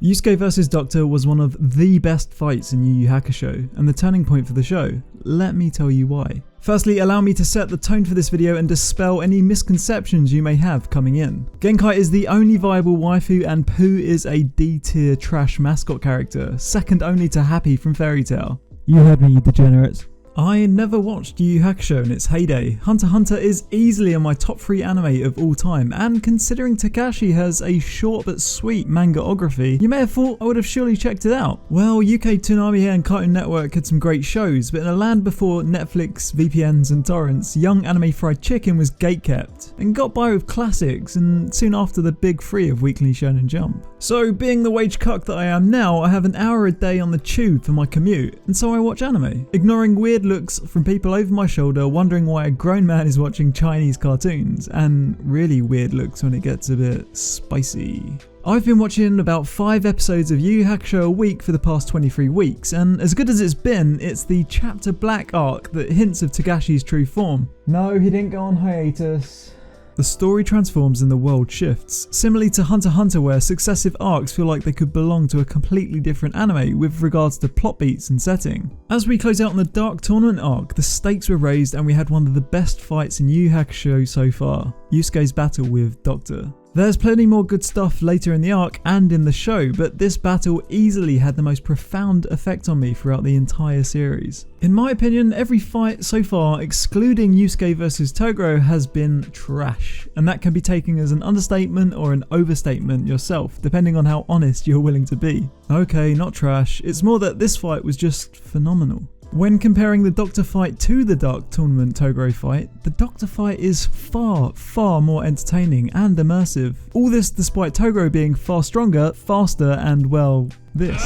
Yusuke vs Doctor was one of the best fights in Yu Yu Hakusho, and the turning point for the show. Let me tell you why. Firstly, allow me to set the tone for this video and dispel any misconceptions you may have coming in. Genkai is the only viable waifu and Pooh is a D-tier trash mascot character, second only to Happy from Fairy Tail. You heard me, you degenerates. I never watched Yu Yu Hakusho in its heyday. Hunter x Hunter is easily in my top 3 anime of all time, and considering Toogashi has a short but sweet Mangography, you may have thought I would have surely checked it out. Well, UK Toonami and Cartoon Network had some great shows, but in a land before Netflix, VPNs and torrents, young anime fried chicken was gatekept, and got by with classics, and soon after the big 3 of Weekly Shonen Jump. So being the wage cuck that I am now, I have an hour a day on the tube for my commute, and so I watch anime, ignoring weird looks from people over my shoulder wondering why a grown man is watching Chinese cartoons, and really weird looks when it gets a bit spicy. I've been watching about 5 episodes of Yu Yu Hakusho a week for the past 23 weeks, and as good as it's been, it's the Chapter Black arc that hints of Togashi's true form. No, he didn't go on hiatus. The story transforms and the world shifts, similarly to Hunter x Hunter where successive arcs feel like they could belong to a completely different anime with regards to plot beats and setting. As we close out on the Dark Tournament arc, the stakes were raised and we had one of the best fights in Yu Yu Hakusho so far, Yusuke's battle with Doctor. There's plenty more good stuff later in the arc and in the show, but this battle easily had the most profound effect on me throughout the entire series. In my opinion, every fight so far, excluding Yusuke vs Toguro, has been trash, and that can be taken as an understatement or an overstatement yourself, depending on how honest you're willing to be. Okay, not trash, it's more that this fight was just phenomenal. When comparing the Doctor fight to the Dark Tournament Toguro fight, the Doctor fight is far more entertaining and immersive. All this despite Toguro being far stronger, faster and, well, this.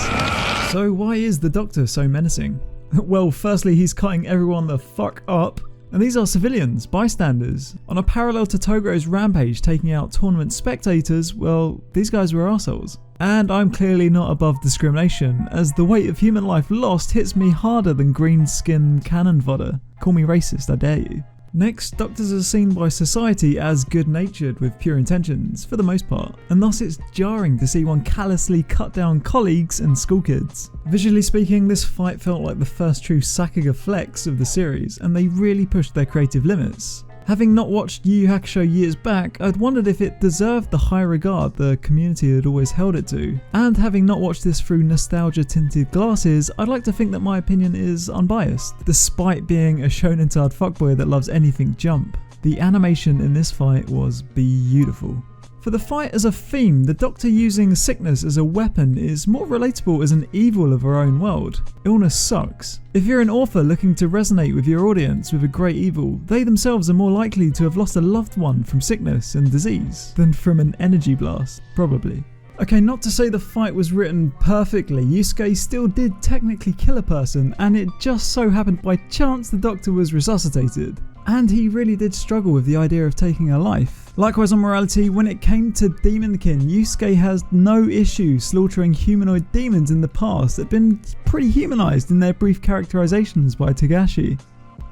So why is the Doctor so menacing? Well, firstly he's cutting everyone the fuck up. And these are civilians, bystanders. On a parallel to Togoro's rampage taking out tournament spectators, well, these guys were arseholes. And I'm clearly not above discrimination, as the weight of human life lost hits me harder than green skin cannon fodder. Call me racist, I dare you. Next, doctors are seen by society as good-natured with pure intentions, for the most part, and thus it's jarring to see one callously cut down colleagues and schoolkids. Visually speaking, this fight felt like the first true Sakuga flex of the series, and they really pushed their creative limits. Having not watched Yu Yu Hakusho years back, I'd wondered if it deserved the high regard the community had always held it to. And having not watched this through nostalgia-tinted glasses, I'd like to think that my opinion is unbiased, despite being a shonen-tard fuckboy that loves anything jump. The animation in this fight was beautiful. For the fight as a theme, the Doctor using sickness as a weapon is more relatable as an evil of our own world. Illness sucks. If you're an author looking to resonate with your audience with a great evil, they themselves are more likely to have lost a loved one from sickness and disease than from an energy blast, probably. Okay, not to say the fight was written perfectly, Yusuke still did technically kill a person, and it just so happened by chance the Doctor was resuscitated. And he really did struggle with the idea of taking a life. Likewise on morality, when it came to demonkin, Yusuke has no issue slaughtering humanoid demons in the past that have been pretty humanized in their brief characterizations by Toogashi.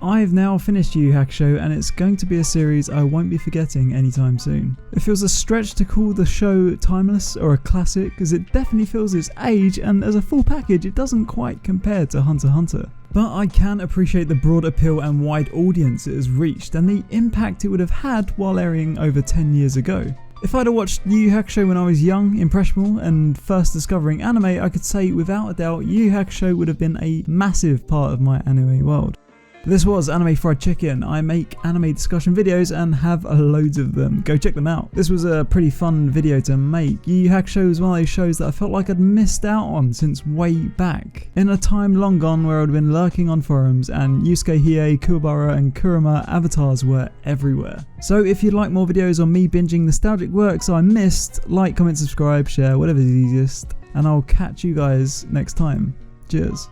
I've now finished Yu Yu Hakusho and it's going to be a series I won't be forgetting anytime soon. It feels a stretch to call the show timeless or a classic, as it definitely feels its age, and as a full package it doesn't quite compare to Hunter x Hunter. But I can appreciate the broad appeal and wide audience it has reached and the impact it would have had while airing over 10 years ago. If I'd have watched Yu Yu Hakusho when I was young, impressionable and first discovering anime, I could say without a doubt Yu Yu Hakusho would have been a massive part of my anime world. This was Anime Fried Chicken. I make anime discussion videos and have loads of them. Go check them out. This was a pretty fun video to make. Yu Yu Hakusho was one of those shows that I felt like I'd missed out on since way back. In a time long gone where I'd been lurking on forums and Yusuke, Hiei, Kuwabara and Kurama avatars were everywhere. So if you'd like more videos on me binging nostalgic works I missed, like, comment, subscribe, share, whatever's easiest. And I'll catch you guys next time. Cheers.